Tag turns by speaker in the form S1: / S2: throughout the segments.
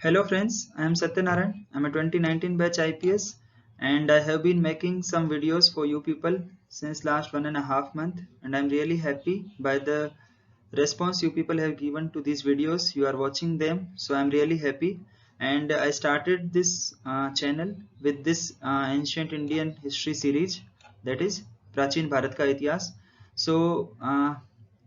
S1: Hello friends, I am Satyanarayan. I am a 2019 batch IPS and I have been making some videos for you people since last 1.5 months, and I am really happy by the response you people have given to these videos. You are watching them, so I am really happy. And I started this channel with this ancient Indian history series, that is Prachin Bharat Ka Itihas. So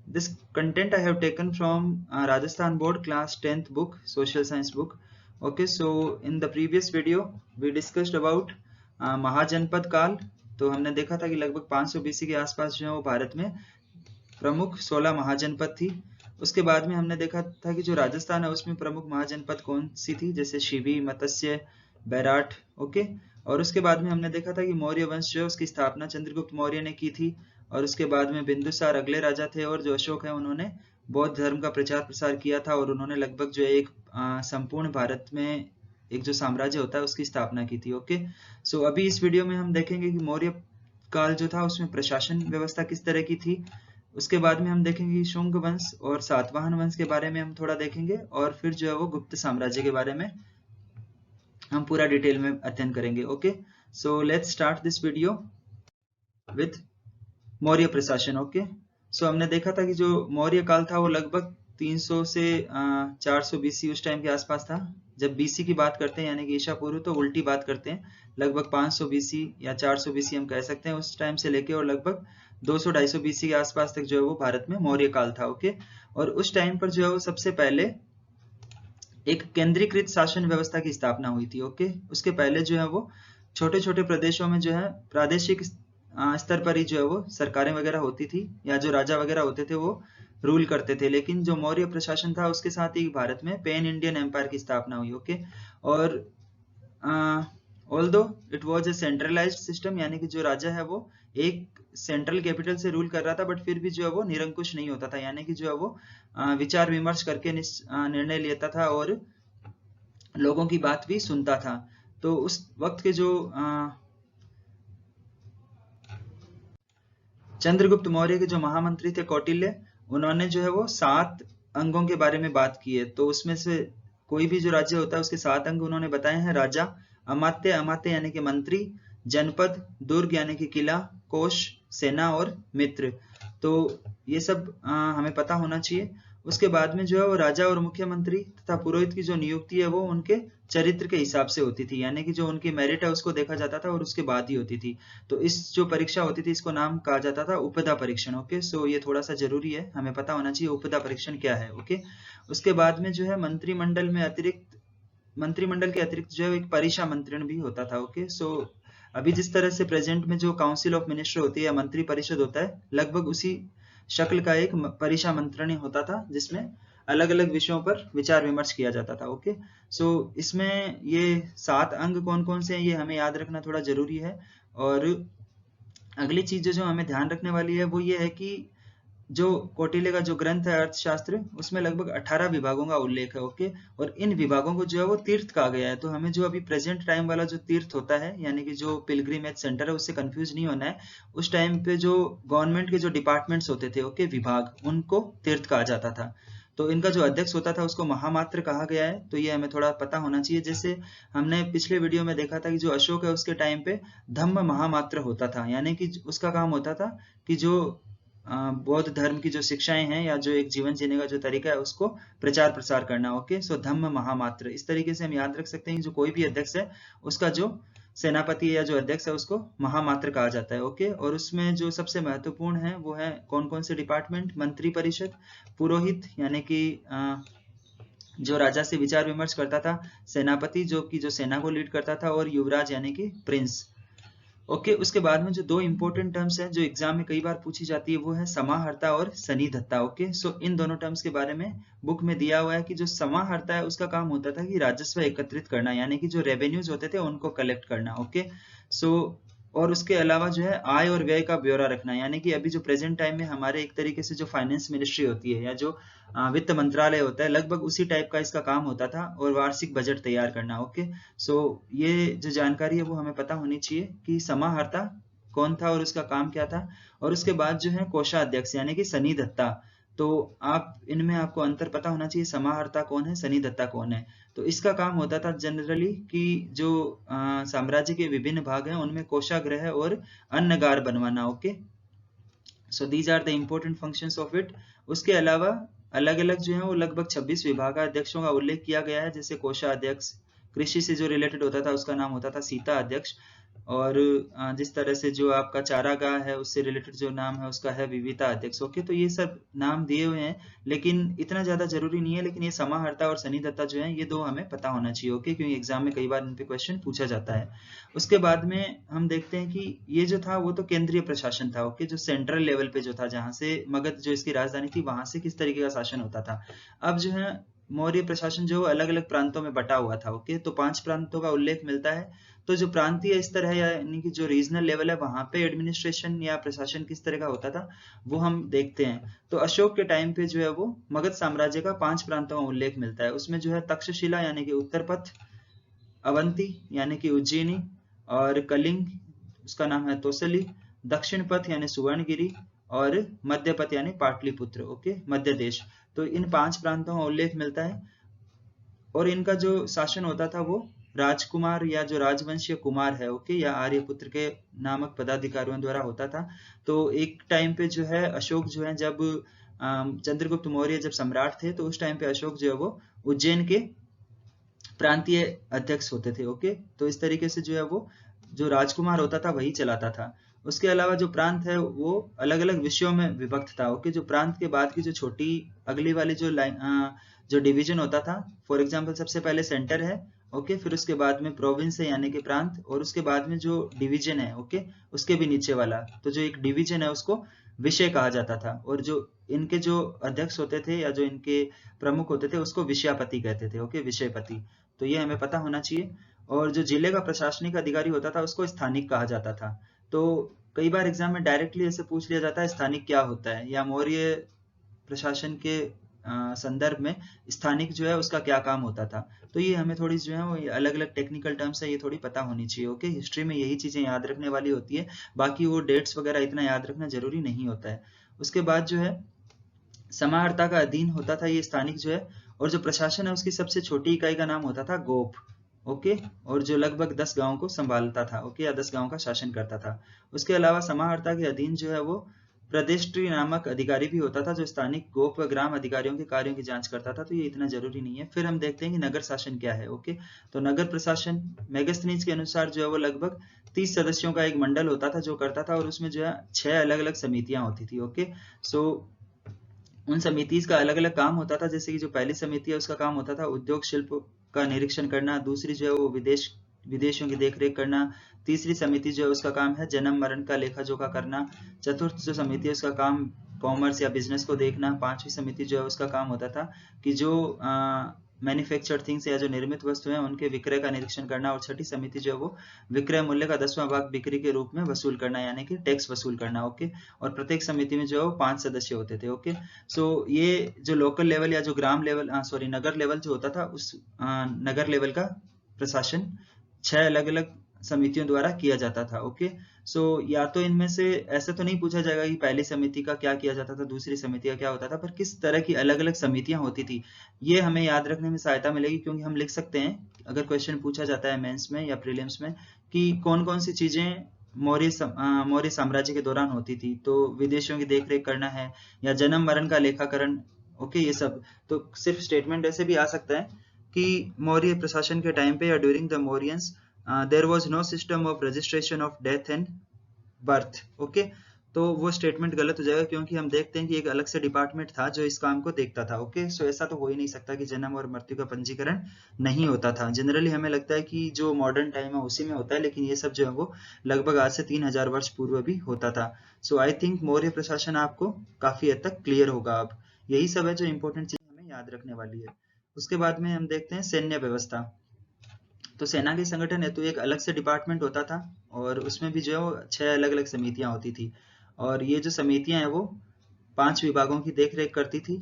S1: this content I have taken from Rajasthan Board class 10th book, social science book. Okay, so in the previous video we discussed about महाजनपद काल. तो हमने देखा था कि लगभग 500 BC के आसपास जो है वो भारत में प्रमुख 16 महाजनपद थी. उसके बाद में हमने देखा था कि जो राजस्थान है उसमें प्रमुख महाजनपद कौन सी थी, जैसे शिवी, मत्स्य, बैराठ. ओके, और उसके बाद में हमने देखा था कि मौर्य वंश जो है उसकी स्थापना चंद्रगुप्त मौर्य ने की थी. और उसके बाद में बिंदुसार अगले राजा थे, और जो अशोक है उन्होंने बौद्ध धर्म का प्रचार प्रसार किया था, और उन्होंने लगभग जो है एक संपूर्ण भारत में एक जो साम्राज्य होता है उसकी स्थापना की थी. ओके, सो अभी इस वीडियो में हम देखेंगे कि मौर्य काल जो था उसमें प्रशासन व्यवस्था किस तरह की थी. उसके बाद में हम देखेंगे शुंग वंश और सातवाहन वंश के बारे में हम थोड़ा देखेंगे, और फिर जो है वो गुप्त साम्राज्य के बारे में हम पूरा डिटेल में अध्ययन करेंगे. Okay, so let's start this video with Maurya प्रशासन. ओके, सो हमने देखा था कि जो मौर्य काल था वो लगभग 300 से 400 BC उस टाइम के आसपास था. जब BC की बात करते हैं यानी कि ईसा पूर्व, तो उल्टी बात करते हैं. लगभग 500 BC या 400 BC हम कह सकते हैं उस टाइम से लेके, और लगभग 200-250 BC के आसपास तक जो है वो भारत में मौर्य काल था. ओके, और उस टाइम पर जो है वो सबसे पहले एक केंद्रीकृत शासन व्यवस्था की स्थापना हुई थी. ओके, उसके पहले जो है वो छोटे छोटे प्रदेशों में जो है प्रादेशिक स्तर पर ही जो है वो सरकारें वगैरह होती थी, या जो राजा वगैरह होते थे वो रूल करते थे. लेकिन जो मौर्य प्रशासन था उसके साथ ही भारत में पैन इंडियन एम्पायर की स्थापना हुई. ओके, और although it was a centralised system, यानी कि जो राजा है वो एक सेंट्रल कैपिटल से रूल कर रहा था, बट फिर भी जो है वो निरंकुश नहीं होता था, यानी कि जो है वो विचार विमर्श करके निर्णय लेता था और लोगों की बात भी सुनता था. तो उस वक्त के जो चंद्रगुप्त मौर्य के जो महामंत्री थे कौटिल्य, उन्होंने जो है वो 7 अंगों के बारे में बात की है. तो उसमें से कोई भी जो राज्य होता है उसके 7 अंग उन्होंने बताए हैं. राजा, अमात्य, अमात्य यानी कि मंत्री, जनपद, दुर्ग यानी कि किला, कोश, सेना और मित्र. तो ये सब हमें पता होना चाहिए. उसके बाद में जो है वो राजा और मुख्यमंत्री तथा पुरोहित की जो नियुक्ति है वो उनके चरित्र के हिसाब से होती थी, यानी कि जो उनकी मेरिट है उसको देखा जाता था और उसके बाद ही होती थी. तो इस जो परीक्षा होती थी इसको नाम कहा जाता था उपदा परीक्षण. ओके, सो ये थोड़ा सा जरूरी है, हमें पता होना चाहिए उपदा परीक्षण क्या है. ओके, उसके बाद में जो है मंत्रिमंडल के अतिरिक्त जो है एक परिषा मंत्रण भी होता था. ओके, सो अभी जिस तरह से प्रेजेंट में जो काउंसिल ऑफ मिनिस्टर होती है या मंत्री परिषद होता है, लगभग उसी शक्ल का एक परिषा मंत्रण होता था जिसमें अलग अलग विषयों पर विचार विमर्श किया जाता था. ओके, सो इसमें ये 7 अंग कौन कौन से हैं ये हमें याद रखना थोड़ा जरूरी है. और अगली चीज जो हमें ध्यान रखने वाली है वो ये है कि जो कौटिल्य का जो ग्रंथ है अर्थशास्त्र, उसमें लगभग 18 विभागों का उल्लेख है. ओके, और इन विभागों को जो है वो तीर्थ कहा गया है. तो हमें जो अभी प्रेजेंट टाइम वाला जो तीर्थ होता है यानी कि जो पिलग्रिमेज सेंटर है उससे कंफ्यूज नहीं होना है. उस टाइम पे जो गवर्नमेंट के जो डिपार्टमेंट्स होते थे, ओके, विभाग, उनको तीर्थ कहा जाता था. तो इनका जो अध्यक्ष होता था उसको महामात्र कहा गया है. तो ये हमें थोड़ा पता होना चाहिए. जैसे हमने पिछले वीडियो में देखा था कि जो अशोक है उसके टाइम पे धम्म महामात्र होता था, यानी कि उसका काम होता था कि जो बौद्ध धर्म की जो शिक्षाएं हैं या जो एक जीवन जीने का जो तरीका है उसको प्रचार प्रसार करना. ओके, सो धम्म महामात्र. इस तरीके से हम याद रख सकते हैं कि जो कोई भी अध्यक्ष है उसका जो सेनापति या जो अध्यक्ष है उसको महामात्र कहा जाता है. ओके, और उसमें जो सबसे महत्वपूर्ण है वो है कौन कौन से डिपार्टमेंट, मंत्री परिषद, पुरोहित यानी कि जो राजा से विचार विमर्श करता था, सेनापति जो कि जो सेना को लीड करता था, और युवराज यानी कि प्रिंस. ओके, उसके बाद में जो 2 इंपॉर्टेंट टर्म्स हैं जो एग्जाम में कई बार पूछी जाती है वो है समाहर्ता और सन्निधत्ता. ओके, सो इन दोनों टर्म्स के बारे में बुक में दिया हुआ है कि जो समाहर्ता है उसका काम होता था कि राजस्व एकत्रित करना, यानी कि जो रेवेन्यूज होते थे उनको कलेक्ट करना. ओके, सो और उसके अलावा जो है आय और व्यय का ब्यौरा रखना, यानी कि अभी जो प्रेजेंट टाइम में हमारे एक तरीके से जो फाइनेंस मिनिस्ट्री होती है या जो वित्त मंत्रालय होता है, लगभग उसी टाइप का इसका काम होता था, और वार्षिक बजट तैयार करना. ओके, सो ये जो जानकारी है वो हमें पता होनी चाहिए कि समाहर्ता कौन था और उसका काम क्या था. और उसके बाद जो है कोषाध्यक्ष यानी कि सन्निधत्ता, तो आप इनमें आपको अंतर पता होना चाहिए, समाहर्ता कौन है, सन्निधत्ता कौन है। तो इसका काम होता था जनरली कि जो साम्राज्य के विभिन्न भाग हैं उनमें कोषागृह और अन्नगार बनवाना। Okay, so these are the important functions of it. उसके अलावा अलग अलग जो है वो लगभग 26 विभागाध्यक्षों का उल्लेख किया गया है, जैसे कोषाध्यक्ष, कृषि से जो रिलेटेड होता था उसका नाम होता था सीता अध्यक्ष, और जिस तरह से जो आपका चारागाह है उससे रिलेटेड जो नाम है उसका है विविता अध्यक्ष। ओके, तो ये सब नाम दिए हुए हैं, लेकिन इतना ज्यादा जरूरी नहीं है, लेकिन ये समाहर्ता और सन्निधत्ता जो है ये दो हमें पता होना चाहिए। ओके, क्योंकि एग्जाम में कई बार इन पे क्वेश्चन पूछा जाता है। उसके बाद में हम देखते हैं कि ये जो था वो तो केंद्रीय प्रशासन था। ओके, जो सेंट्रल लेवल पे जो था, जहां से मगध जो इसकी राजधानी थी वहां से किस तरीके का शासन होता था। अब जो है मौर्य प्रशासन जो अलग अलग प्रांतों में बटा हुआ था। ओके, तो 5 प्रांतों का उल्लेख मिलता है। तो जो प्रांतीय स्तर है यानी कि जो रीजनल लेवल है वहां पे एडमिनिस्ट्रेशन या प्रशासन किस तरह का होता था वो हम देखते हैं। तो अशोक के टाइम पे जो है वो मगध साम्राज्य का 5 प्रांतों का उल्लेख मिलता है। उसमें जो है तक्षशिला यानी कि उत्तर पथ, अवंती यानी कि उज्जैनी, और कलिंग उसका नाम है तोसली, दक्षिण पथ यानी सुवर्णगिरी, और मध्य पथ यानी पाटलिपुत्र। ओके, मध्य देश। तो इन 5 प्रांतों का उल्लेख मिलता है, और इनका जो शासन होता था वो राजकुमार या जो राजवंशीय कुमार है, ओके, या आर्यपुत्र के नामक पदाधिकारियों द्वारा होता था। तो एक टाइम पे जो है अशोक जो है जब चंद्रगुप्त मौर्य जब सम्राट थे तो उस टाइम पे अशोक जो है वो उज्जैन के प्रांतीय अध्यक्ष होते थे। ओके, तो इस तरीके से जो है वो जो राजकुमार होता था वही चलाता था। उसके अलावा जो प्रांत है वो अलग अलग विषयों में विभक्त था। ओके, जो प्रांत के बाद की जो छोटी अगली वाली जो लाइन जो डिवीजन होता था, फॉर एग्जांपल सबसे पहले सेंटर है, ओके, फिर उसके बाद में प्रोविंस है यानी कि प्रांत, और उसके बाद में जो डिवीजन है, ओके, उसके भी नीचे वाला, तो जो एक डिवीजन है उसको विषय कहा जाता था। और जो इनके जो अध्यक्ष होते थे या जो इनके प्रमुख होते थे उसको विषयापति कहते थे। ओके, विषयपति। तो ये हमें पता होना चाहिए। और जो जिले का प्रशासनिक अधिकारी होता था उसको स्थानिक कहा जाता था। तो कई बार एग्जाम में डायरेक्टली ऐसे पूछ लिया जाता है स्थानिक क्या होता है, या मौर्य प्रशासन के संदर्भ में स्थानिक जो है उसका क्या काम होता था। तो ये हमें थोड़ी जो है वो अलग अलग टेक्निकल टर्म्स है ये थोड़ी पता होनी चाहिए। ओके, हिस्ट्री में यही चीजें याद रखने वाली होती है, बाकी वो डेट्स वगैरह इतना याद रखना जरूरी नहीं होता है। उसके बाद जो है समाहर्ता का अधीन होता था ये स्थानिक जो है, और जो प्रशासन है उसकी सबसे छोटी इकाई का नाम होता था गोप। ओके, और जो लगभग 10 गांवों को संभालता था। ओके, या 10 गांवों का शासन करता था। उसके अलावा समाहर्ता के अधीन जो है वो प्रदेष्ट्री नामक अधिकारी भी होता था जो स्थानिक गोप व ग्राम अधिकारियों के कार्यों की जांच करता था। तो ये इतना जरूरी नहीं है। फिर हम देखते हैं कि नगर शासन क्या है। ओके, तो नगर प्रशासन मेगास्थनीज के अनुसार जो है वो लगभग 30 सदस्यों का एक मंडल होता था जो करता था, और उसमें जो है 6 अलग अलग समितियां होती थी। ओके, सो उन समितिज का अलग अलग काम होता था। जैसे कि जो पहली समिति है उसका काम होता था उद्योग शिल्प का निरीक्षण करना, दूसरी जो है वो विदेशियों की देखरेख करना, तीसरी समिति जो है उसका काम है जन्म मरण का लेखा जोखा करना, चतुर्थ जो समिति है उसका काम कॉमर्स या बिजनेस को देखना, पांचवी समिति जो है उसका काम होता था कि जो मैन्युफैक्चर्ड थिंग्स या जो निर्मित वस्तु हैं उनके विक्रय का निरीक्षण करना, और छठी समिति जो है वो विक्रय मूल्य का 10वां भाग बिक्री के रूप में वसूल करना यानी कि टैक्स वसूल करना। ओके, और प्रत्येक समिति में जो है वो 5 सदस्य होते थे। ओके, सो ये जो लोकल लेवल या जो ग्राम लेवल सॉरी नगर लेवल जो होता था उस नगर लेवल का प्रशासन 6 अलग अलग समितियों द्वारा किया जाता था। ओके, सो या तो इनमें से ऐसा तो नहीं पूछा जाएगा कि पहली समिति का क्या किया जाता था, दूसरी समिति का क्या होता था, पर किस तरह की अलग अलग समितियां होती थी ये हमें याद रखने में सहायता मिलेगी। क्योंकि हम लिख सकते हैं अगर क्वेश्चन पूछा जाता है मेंस में या प्रीलिम्स में कि कौन कौन सी चीजें मौर्य साम्राज्य के दौरान होती थी, तो विदेशियों की देखरेख करना है या जन्म मरण का लेखाकरण। ओके, ये सब तो सिर्फ स्टेटमेंट ऐसे भी आ सकता है कि मौर्य प्रशासन के टाइम पे या during the Mauryans there was no system of registration of death and birth. Okay, तो वो स्टेटमेंट गलत हो जाएगा क्योंकि हम देखते हैं कि एक अलग से डिपार्टमेंट था जो इस काम को देखता था। ओके, सो ऐसा तो हो ही नहीं सकता कि जन्म और मृत्यु का पंजीकरण नहीं होता था। जनरली हमें लगता है कि जो मॉडर्न टाइम है उसी में होता है, लेकिन ये सब जो है वो लगभग आज से 3000 वर्ष पूर्व भी होता था। सो आई थिंक मौर्य प्रशासन आपको काफी हद तक क्लियर होगा। अब यही सब है जो इंपॉर्टेंट चीज हमें याद रखने वाली है। उसके बाद में हम देखते हैं सैन्य व्यवस्था। तो सेना के संगठन हेतु एक अलग से डिपार्टमेंट होता था, और उसमें भी जो है वो 6 अलग अलग समितियां होती थी, और ये जो समितियां हैं वो 5 विभागों की देखरेख करती थी।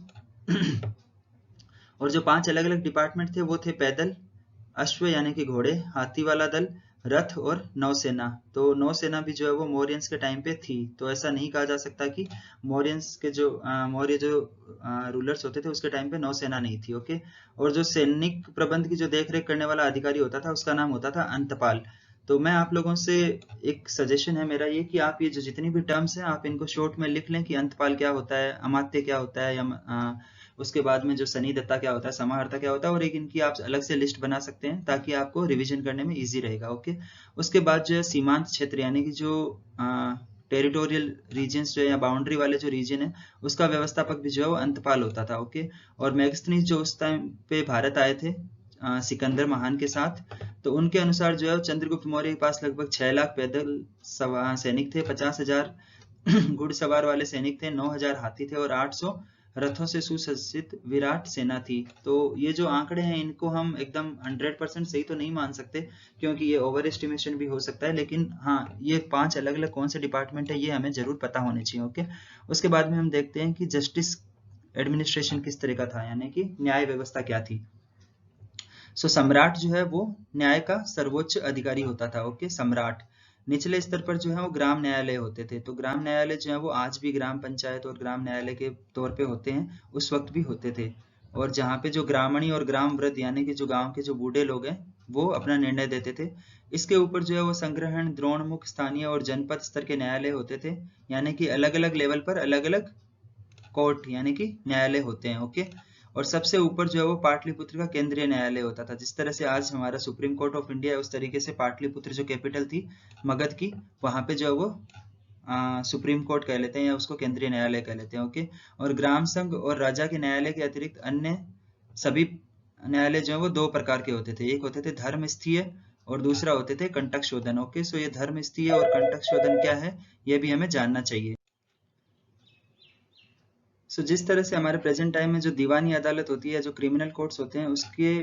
S1: और जो 5 अलग अलग डिपार्टमेंट थे वो थे पैदल, अश्व यानी कि घोड़े, हाथी वाला दल, रथ और नौसेना। तो नौसेना भी जो है वो मौर्यंस के टाइम पे थी, तो ऐसा नहीं कहा जा सकता कि मौर्यंस के जो मौर्य जो रूलर्स होते थे उसके टाइम पे नौसेना नहीं थी। ओके। और जो सैनिक प्रबंध की जो देख रेख करने वाला अधिकारी होता था उसका नाम होता था अंतपाल। तो मैं आप लोगों से एक सजेशन है मेरा ये कि आप ये जो जितनी भी टर्म्स हैं आप इनको शॉर्ट में लिख लें कि अंतपाल क्या होता है, अमात्य क्या होता है, या उसके बाद में जो सनीदत्ता क्या होता है, समाहर्ता क्या होता है, और एक इनकी आप अलग से लिस्ट बना सकते हैं ताकि आपको रिवीजन करने में इजी रहेगा। ओके। उसके बाद जो है सीमांत क्षेत्र यानी कि जो टेरिटोरियल रीजन्स जो है या बाउंड्री वाले जो रीजन है उसका व्यवस्थापक भी जो है वो अंतपाल होता था। ओके। और मैगस्थनीज जो उस टाइम पे भारत आए थे सिकंदर महान के साथ, तो उनके अनुसार जो है चंद्रगुप्त मौर्य के पास लगभग 6 लाख पैदल सैनिक थे, 50,000 घुड़सवार वाले सैनिक थे, 9,000 हाथी थे और 800 रथों से सुसज्जित विराट सेना थी। तो ये जो आंकड़े हैं इनको हम एकदम 100% सही तो नहीं मान सकते क्योंकि ये ओवर एस्टिमेशन भी हो सकता है, लेकिन हाँ ये 5 अलग अलग कौन से डिपार्टमेंट है ये हमें जरूर पता होने चाहिए। ओके। उसके बाद में हम देखते हैं कि जस्टिस एडमिनिस्ट्रेशन किस तरह का था, यानी कि न्याय व्यवस्था क्या थी। सो सम्राट जो है वो न्याय का सर्वोच्च अधिकारी होता था। ओके। सम्राट। निचले स्तर पर जो है वो ग्राम न्यायालय होते थे। तो ग्राम न्यायालय जो है वो आज भी ग्राम पंचायत और ग्राम न्यायालय के तौर पे होते हैं, उस वक्त भी होते थे। और जहाँ पे जो ग्रामणी और ग्राम वृद्ध यानी कि जो गांव के जो बूढ़े लोग हैं वो अपना निर्णय देते थे। इसके ऊपर जो है वो संग्रहण, द्रोणमुख, स्थानीय और जनपद स्तर के न्यायालय होते थे, यानी कि अलग अलग लेवल पर अलग अलग कोर्ट यानी कि न्यायालय होते हैं। ओके। और सबसे ऊपर जो है वो पाटलिपुत्र का केंद्रीय न्यायालय होता था। जिस तरह से आज हमारा सुप्रीम कोर्ट ऑफ इंडिया है उस तरीके से पाटलिपुत्र जो कैपिटल थी मगध की, वहां पे जो है वो सुप्रीम कोर्ट कह लेते हैं या उसको केंद्रीय न्यायालय कह लेते हैं। ओके। और ग्राम संघ और राजा के न्यायालय के अतिरिक्त अन्य सभी न्यायालय जो है वो दो प्रकार के होते थे, एक होते थे धर्म स्थीय और दूसरा होते थे कंटक शोधन। ओके। सो ये धर्म स्थीय और कंटक शोधन क्या है ये भी हमें जानना चाहिए। जिस तरह से हमारे प्रेजेंट टाइम में जो दीवानी अदालत होती है, जो क्रिमिनल कोर्ट्स होते हैं, उसके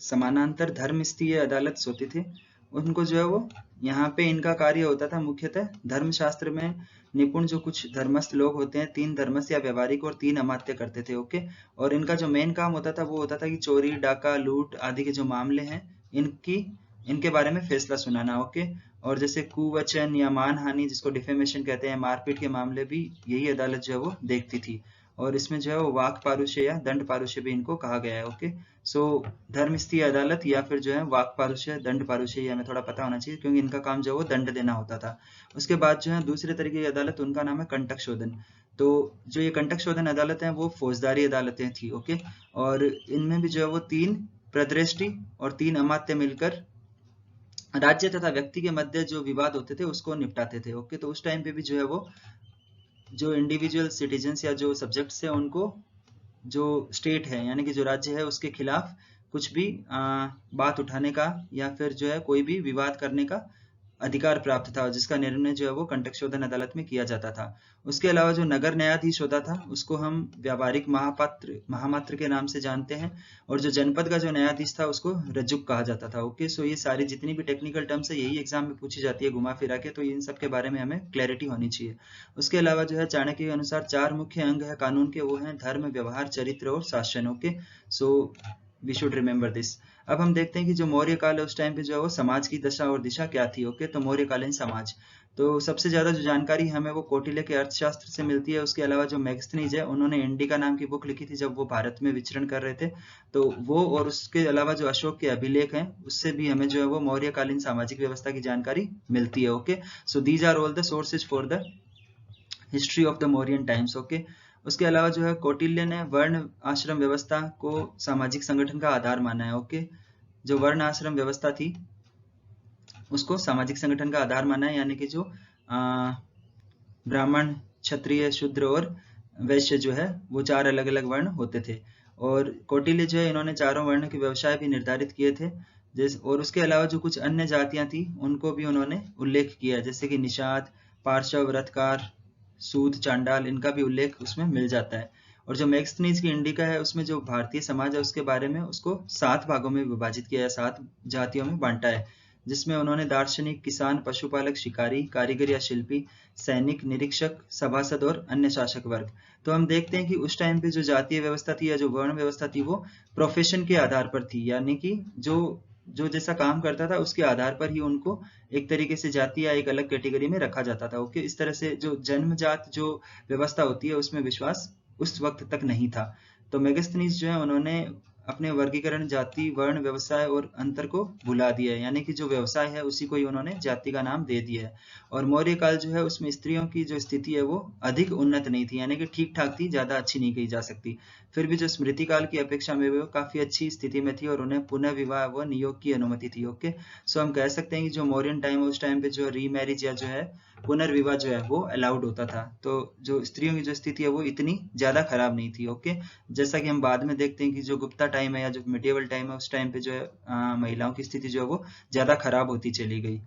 S1: समानांतर धर्मस्थीय अदालत होते थे। उनको जो है वो यहाँ पे इनका कार्य होता था मुख्यतः धर्मशास्त्र में निपुण जो कुछ धर्मस्थ लोग होते हैं, 3 धर्मस्थ या व्यवहारिक और 3 अमात्य करते थे। ओके। और इनका जो मेन काम होता था वो होता था कि चोरी, डाका, लूट आदि के जो मामले हैं इनके बारे में फैसला सुनाना। ओके। और जैसे कुवचन या मानहानि जिसको डिफेमेशन कहते हैं, मारपीट के मामले भी यही अदालत जो है वो देखती थी। और इसमें जो है वो वाक पारुष्य या दंड पारुष्य भी इनको कहा गया है। ओके। सो धर्मस्थीय अदालत या फिर जो है वाक पारुष्य, दंड पारुष्य, ये हमें थोड़ा पता होना चाहिए क्योंकि इनका काम जो है वो दंड देना होता था। उसके बाद जो है दूसरे तरीके की अदालत, उनका नाम है कंटक शोधन। तो जो ये कंटक शोधन अदालत है वो फौजदारी अदालतें थी। ओके। और इनमें भी जो है वो 3 प्रदृष्टि और 3 अमात्य मिलकर राज्य तथा व्यक्ति के मध्य जो विवाद होते थे उसको निपटाते थे। ओके। तो उस टाइम पे भी जो है वो जो इंडिविजुअल सिटीजन्स या जो सब्जेक्ट्स है उनको जो स्टेट है यानी कि जो राज्य है उसके खिलाफ कुछ भी बात उठाने का या फिर जो है कोई भी विवाद करने का अधिकार प्राप्त था, जिसका निर्णय जो है वो कंटक शोधन अदालत में किया जाता था। उसके अलावा जो नगर न्यायाधीश होता था उसको हम व्यावहारिक महामात्र के नाम से जानते हैं, और जो जनपद का जो न्यायाधीश था उसको रज्जुक कहा जाता था। ओके। सो ये सारी जितनी भी टेक्निकल टर्म्स है यही एग्जाम में पूछी जाती है घुमा फिरा के, तो इन सब के बारे में हमें क्लैरिटी होनी चाहिए। उसके अलावा जो है चाणक्य के अनुसार 4 मुख्य अंग है कानून के, वो है धर्म, व्यवहार, चरित्र और शासन। Okay. So we should remember this. अब हम देखते हैं कि जो मौर्य काल है उस टाइम पे जो है वो समाज की दशा और दिशा क्या थी। ओके। तो मौर्यकालीन समाज, तो सबसे ज्यादा जो जानकारी हमें वो कौटिल्य के अर्थशास्त्र से मिलती है। उसके अलावा जो मैगस्थनीज है उन्होंने इंडिका नाम की बुक लिखी थी जब वो भारत में विचरण कर रहे थे, तो वो, और उसके अलावा जो अशोक के अभिलेख हैं उससे भी हमें जो है वो मौर्यकालीन सामाजिक व्यवस्था की जानकारी मिलती है। Okay. So these are all the sources for the history of the Mauryan times. Okay. उसके अलावा जो है कौटिल्य ने वर्ण आश्रम व्यवस्था को सामाजिक संगठन का आधार माना है। ओके। जो वर्ण आश्रम व्यवस्था थी उसको सामाजिक संगठन का आधार माना है, यानी कि जो ब्राह्मण, क्षत्रिय, शूद्र और वैश्य जो है वो 4 अलग अलग वर्ण होते थे। और कौटिल्य जो है इन्होंने चारों वर्ण के व्यवसाय भी निर्धारित किए थे। और उसके अलावा जो कुछ अन्य जातियां थी उनको भी उन्होंने उल्लेख किया, जैसे कि निषाद, पार्श्व, रथकार, सूद, चांडाल, इनका भी उल्लेख उसमें मिल जाता है। और जो मैगस्थनीज की इंडिका है उसमें जो भारतीय समाज है उसके बारे में उसको 7 भागों में विभाजित किया है, 7 जातियों में बांटा है, जिसमें उन्होंने दार्शनिक, किसान, पशुपालक, शिकारी, कारीगर या शिल्पी, सैनिक, निरीक्षक, सभासद और अन्य शासक वर्ग। तो हम देखते हैं कि उस टाइम पे जो जातीय व्यवस्था थी या जो वर्ण व्यवस्था थी वो प्रोफेशन के आधार पर थी, यानी कि जो जो जैसा काम करता था उसके आधार पर ही उनको एक तरीके से जाति या एक अलग कैटेगरी में रखा जाता था। ओके, इस तरह से जो जन्मजात जो व्यवस्था होती है उसमें विश्वास उस वक्त तक नहीं था। तो मेगास्थनीज जो है उन्होंने अपने वर्गीकरण जाति, वर्ण, व्यवसाय और अंतर को भुला दिया है, यानी कि जो व्यवसाय है उसी को ही उन्होंने जाति का नाम दे दिया है। और मौर्य काल जो है उसमें स्त्रियों की जो स्थिति है वो अधिक उन्नत नहीं थी, यानी कि ठीक ठाक थी, ज्यादा अच्छी नहीं कही जा सकती। फिर भी जो स्मृति काल की अपेक्षा में वो काफी अच्छी स्थिति में थी और उन्हें पुनः विवाह व नियोग की अनुमति थी। ओके, सो हम कह सकते हैं कि जो मौर्यन टाइम है उस टाइम पे जो रीमैरिज या जो है पुनर्विवाह जो है वो अलाउड होता था। तो जो स्त्रियों की जो स्थिति है वो इतनी ज्यादा खराब नहीं थी। ओके, जैसा कि हम बाद में देखते हैं कि जो गुप्ता टाइम है या जो मिडिवल टाइम है उस टाइम पे जो है महिलाओं की स्थिति जो है वो ज्यादा खराब होती चली गई।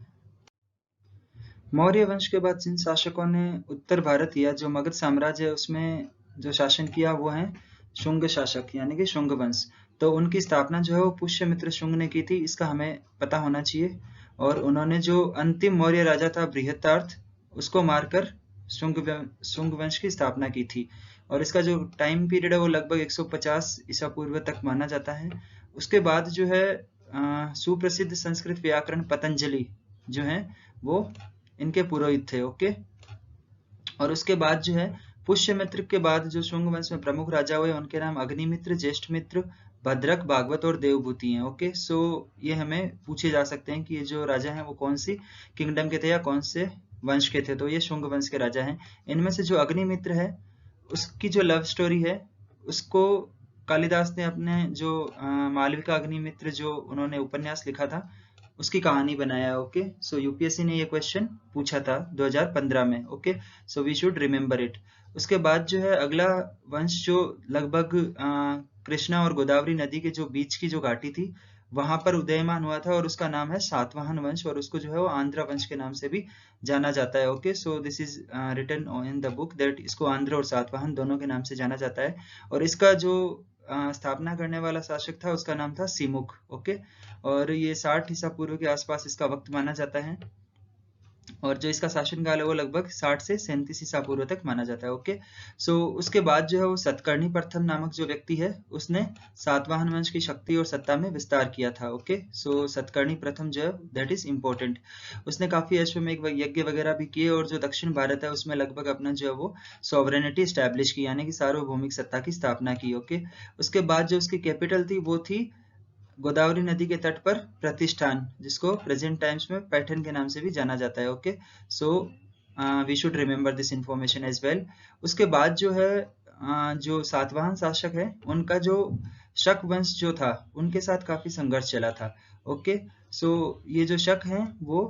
S1: मौर्य वंश के बाद जिन शासकों ने उत्तर भारत या जो मगध साम्राज्य है उसमें जो शासन किया वो है शुंग शासक, यानी कि शुंग वंश। तो उनकी स्थापना जो है वो पुष्यमित्र शुंग ने की थी, इसका हमें पता होना चाहिए। और उन्होंने जो अंतिम मौर्य राजा था बृहत्तार्थ, उसको मारकर शुंग वंश की स्थापना की थी। और इसका जो टाइम पीरियड है वो लगभग 150 ईसा पूर्व तक माना जाता है। उसके बाद जो है सुप्रसिद्ध संस्कृत व्याकरण पतंजलि जो है वो इनके पुरोहित थे। ओके, और उसके बाद जो है पुष्यमित्र के बाद जो शुंग वंश में प्रमुख राजा हुए उनके नाम अग्निमित्र, ज्येष्ठमित्र, भद्रक, भागवत और देवभूति हैं। ओके, सो ये हमें पूछे जा सकते हैं कि ये जो राजा हैं वो कौन सी किंगडम के थे या कौन से वंश के थे। तो ये शुंग वंश के राजा हैं। इनमें से जो अग्निमित्र है उसकी जो लव स्टोरी है उसको कालिदास ने अपने जो मालविका अग्निमित्र जो उन्होंने उपन्यास लिखा था उसकी कहानी बनाया। ओके, सो यूपीएससी ने ये क्वेश्चन पूछा था 2015 में। Okay, so we should remember it. उसके बाद जो है अगला वंश जो लगभग कृष्णा और गोदावरी नदी के जो बीच की जो घाटी थी वहां पर उदयमान हुआ था और उसका नाम है सातवाहन वंश और उसको जो है वो आंध्र वंश के नाम से भी जाना जाता है। Okay, so this is written in the book that इसको आंध्र और सातवाहन दोनों के नाम से जाना जाता है। और इसका जो स्थापना करने वाला शासक था उसका नाम था सिमुख। ओके, और ये 60 ईसा पूर्व के आसपास इसका वक्त माना जाता है और जो इसका शासनकाल है वो लगभग 60 से 37 ईसा पूर्व तक माना जाता है। ओके, सो उसके बाद जो है वो सतकर्णी प्रथम नामक जो व्यक्ति है उसने सातवाहन वंश की शक्ति और सत्ता में विस्तार किया था। ओके, सो सतकर्णी प्रथम जो है दैट इज इम्पोर्टेंट। उसने काफी अश्वमेध यज्ञ वगैरह भी किए और जो दक्षिण भारत है उसमें लगभग अपना जो है वो सॉवरेनिटी स्टैब्लिश की, यानी कि सार्वभौमिक सत्ता की स्थापना की। ओके, उसके बाद जो उसकी कैपिटल थी वो थी गोदावरी नदी के तट पर प्रतिष्ठान, जिसको प्रेजेंट टाइम्स में पैठन के नाम से भी जाना जाता है। Okay, so we should remember this information as well. उसके बाद जो है जो सातवाहन शासक है उनका जो शक वंश जो था उनके साथ काफी संघर्ष चला था। ओके, सो ये जो शक हैं वो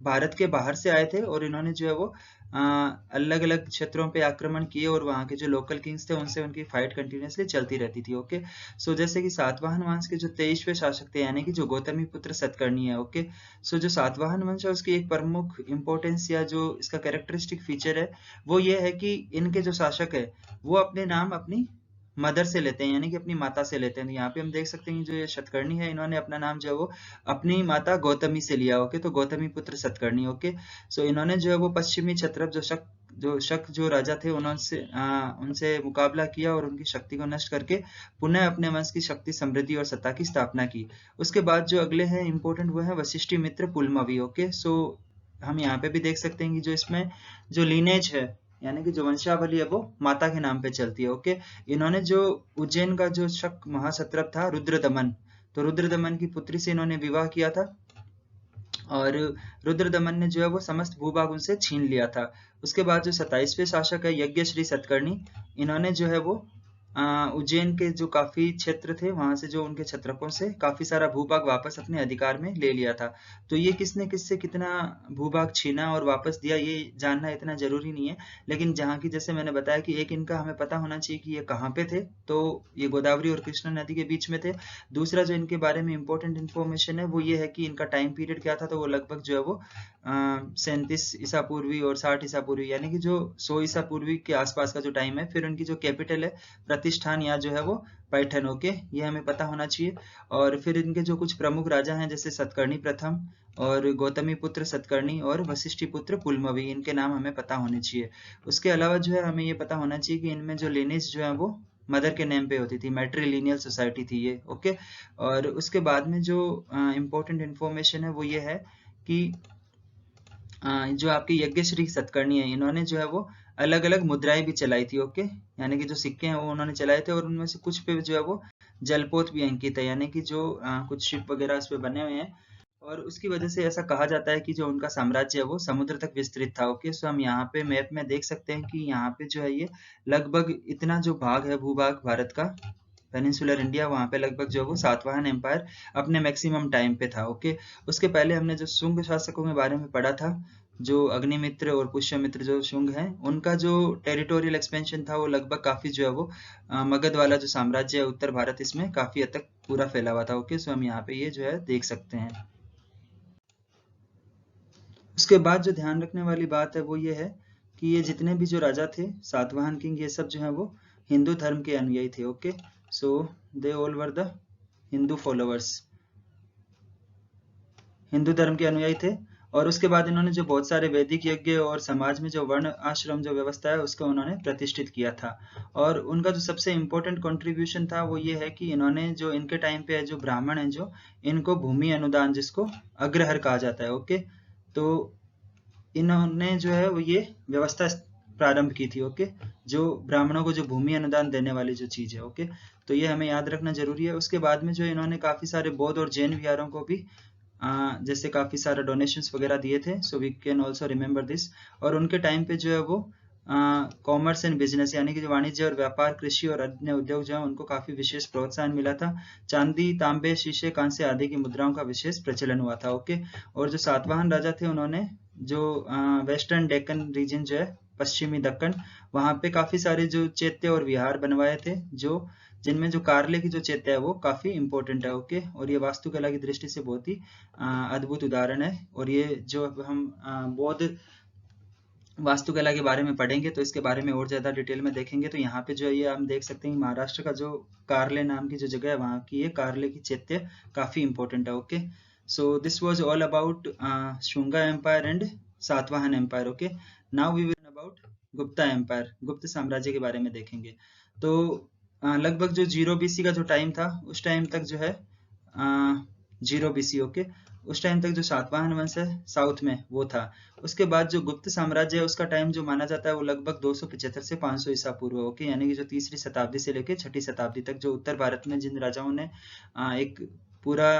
S1: भारत के बाहर से आए थे और इन्होंने जो है वो अलग अलग क्षेत्रों पे आक्रमण किए और वहाँ के जो लोकल किंग्स थे उनसे उनकी फाइट कंटिन्यूसली चलती रहती थी। ओके, सो जैसे कि सातवाहन वंश के जो 23वें शासक थे यानी कि जो गौतमी पुत्र सतकर्णी है। ओके, सो जो सातवाहन वंश है उसकी एक प्रमुख इंपॉर्टेंस या जो इसका कैरेक्टरिस्टिक फीचर है वो ये है कि इनके जो शासक है वो अपने नाम अपनी मदर से लेते हैं, यानी कि अपनी माता से लेते हैं। यहाँ पे हम देख सकते हैं जो ये सतकर्णी है इन्होंने अपना नाम जो है वो अपनी माता गौतमी से लिया। ओके, तो गौतमी पुत्र सतकर्णी। ओके, सो इन्होंने जो है वो पश्चिमी क्षत्रप जो शक जो राजा थे उनसे मुकाबला किया और उनकी शक्ति को नष्ट करके पुनः अपने वंश की शक्ति, समृद्धि और सत्ता की स्थापना की। उसके बाद जो अगले हैं इंपॉर्टेंट वो है वशिष्ठी मित्र पुलमावी। ओके, सो हम यहाँ पे भी देख सकते हैं कि जो इसमें जो लीनेज है यानी कि जो वंशावली है वो माता के नाम पे चलती है। ओके, इन्होंने जो उज्जैन का जो शक महासत्रप था रुद्रदमन, तो रुद्रदमन की पुत्री से इन्होंने विवाह किया था और रुद्रदमन ने जो है वो समस्त भूभाग उनसे छीन लिया था। उसके बाद जो 27वें शासक है यज्ञश्री सतकर्णी, इन्होंने जो है वो उज्जैन के जो काफी क्षेत्र थे वहां से जो उनके क्षत्रपों से काफी सारा भूभाग वापस अपने अधिकार में ले लिया था। तो ये किसने किससे कितना भूभाग छीना और वापस दिया ये जानना इतना जरूरी नहीं है, लेकिन जहाँ की जैसे मैंने बताया कि एक इनका हमें पता होना चाहिए कि ये कहाँ पे थे, तो ये गोदावरी और कृष्णा नदी के बीच में थे। दूसरा जो इनके बारे में इंपॉर्टेंट इन्फॉर्मेशन है वो ये है कि इनका टाइम पीरियड क्या था, तो वो लगभग जो है वो 37 ईसा पूर्वी और 60 ईसा पूर्वी यानी कि जो 100 ईसा पूर्वी के आसपास का जो टाइम है। फिर उनकी जो कैपिटल है प्रतिष्ठान या जो है वो पैठन। ओके, ये हमें पता होना चाहिए। और फिर इनके जो कुछ प्रमुख राजा हैं जैसे सतकर्णी प्रथम और गौतमी पुत्र सतकर्णी और वशिष्ठी पुत्र पुलमावी, इनके नाम हमें पता होने चाहिए। उसके अलावा जो है हमें ये पता होना चाहिए कि इनमें जो लिनेज जो है वो मदर के नेम पे होती थी, मैट्रिलिनियल सोसाइटी थी ये। ओके, और उसके बाद में जो इम्पोर्टेंट इंफॉर्मेशन है वो ये है कि जो आपके यज्ञश्री सतकर्णी है, इन्होंने जो है वो अलग अलग मुद्राएं भी चलाई थी। ओके, यानी कि जो सिक्के हैं वो उन्होंने चलाए थे, और उनमें से कुछ पे जो है वो जलपोत भी अंकित है, यानी कि जो कुछ शिप वगैरह उस पे बने हुए हैं, और उसकी वजह से ऐसा कहा जाता है कि जो उनका साम्राज्य है वो समुद्र तक विस्तृत था। ओके, सो हम यहाँ पे मैप में देख सकते हैं कि यहाँ पे जो है ये लगभग इतना जो भाग है, भूभाग भारत का, पेनिनसुलर इंडिया, वहाँ पे लगभग जो है वो सातवाहन एम्पायर अपने मैक्सिमम टाइम पे था। ओके, उसके पहले हमने जो शुंग शासकों के बारे में पढ़ा था, जो अग्निमित्र और पुष्यमित्र जो शुंग हैं, उनका जो टेरिटोरियल एक्सपेंशन था वो लगभग काफी जो है वो मगध वाला जो साम्राज्य है उत्तर भारत, इसमें काफी हद तक पूरा फैला हुआ था। ओके, सो हम यहाँ पे ये जो है देख सकते हैं। उसके बाद जो ध्यान रखने वाली बात है वो ये है कि ये जितने भी जो राजा थे, सातवाहन किंग, ये सब जो है वो हिंदू धर्म के अनुयायी थे। Okay, so they all were the Hindu followers, Hindu धर्म के अनुयायी थे। और उसके बाद इन्होंने जो बहुत सारे वैदिक यज्ञ और समाज में जो वर्ण आश्रम जो व्यवस्था है उसको उन्होंने प्रतिष्ठित किया था। और उनका जो सबसे इम्पोर्टेंट कंट्रीब्यूशन था वो ये है कि इन्होंने जो इनके टाइम पे जो ब्राह्मण है, जो इनको भूमि अनुदान, जिसको अग्रहर कहा जाता है। ओके, तो इन्होंने जो है वो ये व्यवस्था प्रारंभ की थी। ओके, जो ब्राह्मणों को जो भूमि अनुदान देने वाली जो चीज है। ओके, तो ये हमें याद रखना जरूरी है। उसके बाद में जो इन्होंने काफी सारे बौद्ध और जैन विहारों को भी जैसे काफी सारे डोनेशंस वगैरह दिए थे, so we can also remember this. और उनके टाइम पे जो है वो कॉमर्स एंड बिजनेस, यानी कि जो वाणिज्य और व्यापार, कृषि और अन्य उद्योग जो है उनको काफी विशेष प्रोत्साहन मिला था। चांदी, तांबे, शीशे, कांसे आदि की मुद्राओं का विशेष प्रचलन हुआ था। ओके, और जो सातवाहन राजा थे उन्होंने जो वेस्टर्न डेक्कन रीजन जो है, पश्चिमी दक्कन, वहां पे काफी सारे जो चैत्य और विहार बनवाए थे, जो जिनमें जो कार्ले की जो चैत्य है वो काफी इंपॉर्टेंट है। ओके, और ये वास्तुकला की दृष्टि से बहुत ही अद्भुत उदाहरण है। और ये जो हम बौद्ध वास्तुकला के बारे में पढ़ेंगे तो इसके बारे में और ज्यादा डिटेल में देखेंगे। तो यहाँ पे जो है ये हम देख सकते हैं, महाराष्ट्र का जो कार्ले नाम की जो जगह है, वहाँ की ये कार्ले की चैत्य काफी इंपॉर्टेंट है। Okay, so this was all about Shunga empire and Satavahana empire. Okay, now we will about Gupta empire, Gupta साम्राज्य के बारे में देखेंगे। तो लगभग जो 0 BC का जो टाइम था, उस टाइम तक जो है 0 BC। ओके, उस टाइम तक जो सातवाहन वंश है साउथ में वो था। उसके बाद जो गुप्त साम्राज्य है उसका टाइम जो माना जाता है वो लगभग 275 से 500 ईसा पूर्व। ओके, यानी कि जो तीसरी शताब्दी से लेकर छठी शताब्दी तक जो उत्तर भारत में जिन राजाओं ने एक पूरा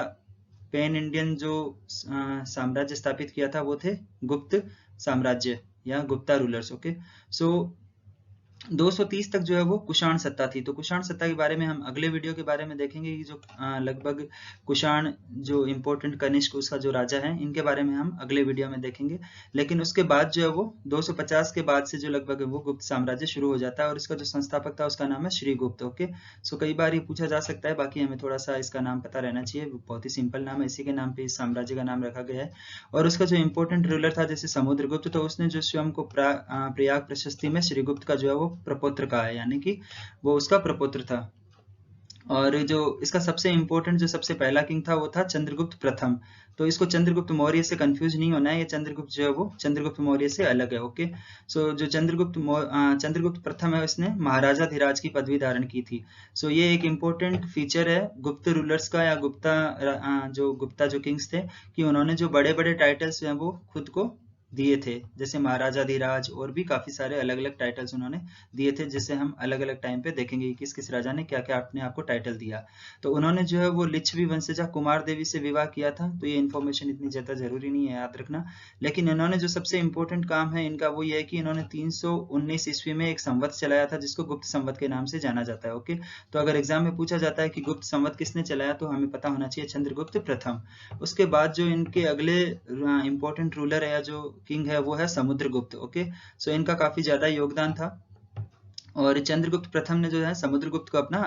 S1: पैन इंडियन जो साम्राज्य स्थापित किया था वो थे गुप्त साम्राज्य या गुप्ता रूलर्स। ओके, सो 230 तक जो है वो कुषाण सत्ता थी। तो कुषाण सत्ता के बारे में हम अगले वीडियो के बारे में देखेंगे कि जो लगभग कुषाण जो इम्पोर्टेंट कनिष्क उसका जो राजा है, इनके बारे में हम अगले वीडियो में देखेंगे। लेकिन उसके बाद जो है वो 250 के बाद से जो लगभग वो गुप्त साम्राज्य शुरू हो जाता है, और इसका जो संस्थापक था उसका नाम है श्रीगुप्त। ओके, सो कई बार ये पूछा जा सकता है, बाकी हमें थोड़ा सा इसका नाम पता रहना चाहिए। बहुत ही सिंपल नाम है, इसी के नाम पे इस साम्राज्य का नाम रखा गया है। और उसका जो इम्पोर्टेंट रूलर था जैसे समुद्रगुप्त, तो उसने जो स्वयं को प्रयाग प्रशस्ति में श्रीगुप्त का जो है वो प्रपौत्र कहा है, यानी कि वो उसका प्रपौत्र था। और जो इसका सबसे इम्पोर्टेंट जो सबसे पहला किंग था वो था चंद्रगुप्त प्रथम। तो इसको चंद्रगुप्त मौर्य से कंफ्यूज नहीं होना है, ये चंद्रगुप्त जो है वो चंद्रगुप्त मौर्य से अलग है। ओके, सो जो चंद्रगुप्त प्रथम है उसने महाराजा धीराज की पदवी धारण की थी। सो ये एक इम्पोर्टेंट फीचर है गुप्त रूलर्स का, या गुप्ता जो किंग्स थे, कि उन्होंने जो बड़े बड़े टाइटल्स हैं वो खुद को दिए थे, जैसे महाराजा धीराज, और भी काफी सारे अलग अलग टाइटल्स उन्होंने दिए थे, जिसे हम अलग अलग टाइम पे देखेंगे कि किस किस राजा ने क्या क्या अपने आप को टाइटल दिया। तो उन्होंने जो है वो लिच्छवी वंशजा कुमार देवी से विवाह किया था। तो ये इन्फॉर्मेशन इतनी ज्यादा जरूरी नहीं है याद रखना। लेकिन इन्होंने जो सबसे इंपॉर्टेंट काम है इनका वो ये है कि इन्होंने 319 ईस्वी में एक संवत चलाया था, जिसको गुप्त संवत के नाम से जाना जाता है। ओके, तो अगर एग्जाम में पूछा जाता है कि गुप्त संवत किसने चलाया, तो हमें पता होना चाहिए चंद्रगुप्त प्रथम। उसके बाद जो इनके अगले इंपॉर्टेंट रूलर है या जो किंग है वो है समुद्रगुप्त। ओके, सो इनका काफी ज्यादा योगदान था। और चंद्रगुप्त प्रथम ने जो है समुद्रगुप्त को अपना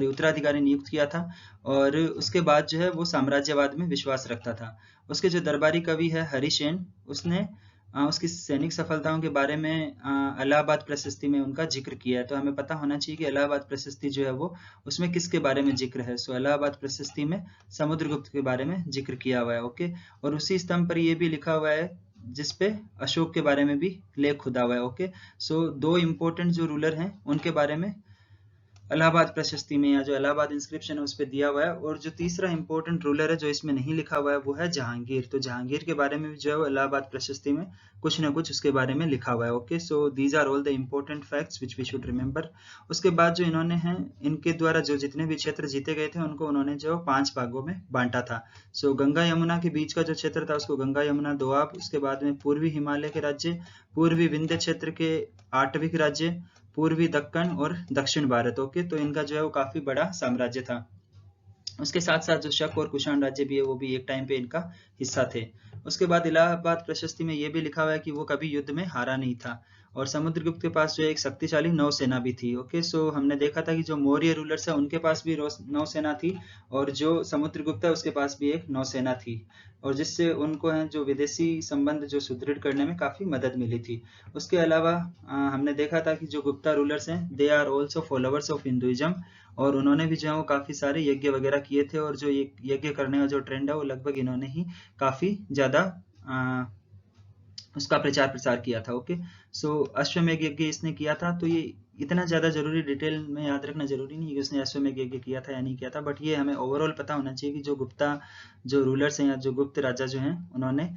S1: उत्तराधिकारी नियुक्त किया था। और उसके बाद जो है वो साम्राज्यवाद में विश्वास रखता था। उसके जो दरबारी कवि है हरिसेन, उसने उसकी सैनिक सफलताओं के बारे में इलाहाबाद प्रशस्ति में उनका जिक्र किया है। तो हमें पता होना चाहिए कि इलाहाबाद प्रशस्ति जो है वो उसमें किसके बारे में जिक्र है। सो इलाहाबाद प्रशस्ति में समुद्रगुप्त के बारे में जिक्र किया हुआ है। ओके, और उसी स्तंभ पर ये भी लिखा हुआ है जिसपे अशोक के बारे में भी लेख खुदा हुआ है। ओके, सो दो इम्पोर्टेंट जो रूलर हैं उनके बारे में इलाहाबाद प्रशस्ति में या जो इलाहाबाद इंस्क्रिप्शन है उस पे दिया हुआ है। और जो तीसरा इंपॉर्टेंट रूलर है जो इसमें नहीं लिखा हुआ है वो है जहांगीर। तो जहांगीर के बारे में भी जो है वो इलाहाबाद प्रशस्ति में कुछ ना कुछ उसके बारे में लिखा हुआ है। Okay, so these are all the important facts which we should remember. उसके बाद जो इन्होंने हैं, इनके द्वारा जो जितने भी क्षेत्र जीते गए थे उनको उन्होंने जो 5 भागों में बांटा था। सो गंगा यमुना के बीच का जो क्षेत्र था उसको गंगा यमुना दोआब, उसके बाद में पूर्वी हिमालय के राज्य, पूर्वी विंध्य क्षेत्र के आटविक राज्य, पूर्वी दक्कन और दक्षिण भारत। ओके, तो इनका जो है वो काफी बड़ा साम्राज्य था। उसके साथ साथ जो शक और कुषाण राज्य भी है वो भी एक टाइम पे इनका हिस्सा थे। उसके बाद इलाहाबाद प्रशस्ति में ये भी लिखा हुआ है कि वो कभी युद्ध में हारा नहीं था। और समुद्रगुप्त के पास जो एक शक्तिशाली नौसेना भी थी। ओके, सो हमने देखा था कि जो मौर्य रूलर्स है उनके पास भी नौसेना थी, और जो समुद्रगुप्त है उसके पास भी एक नौसेना थी, और जिससे उनको है जो विदेशी संबंध जो सुदृढ़ करने में काफी मदद मिली थी। उसके अलावा हमने देखा था कि जो गुप्ता रूलर्स हैं they are also followers of Hinduism, और उन्होंने भी जो है वो काफी सारे यज्ञ वगैरह किए थे, और जो यज्ञ करने का जो ट्रेंड है वो लगभग इन्होंने ही काफी ज्यादा उसका प्रचार प्रसार किया था। ओके, सो अश्वमेध यज्ञ इसने किया था। तो ये इतना ज्यादा जरूरी डिटेल में याद रखना जरूरी नहीं है कि उसने अश्वमेध यज्ञ किया था या नहीं किया था, बट ये हमें ओवरऑल पता होना चाहिए कि जो गुप्ता जो रूलर्स हैं या जो गुप्त राजा जो हैं उन्होंने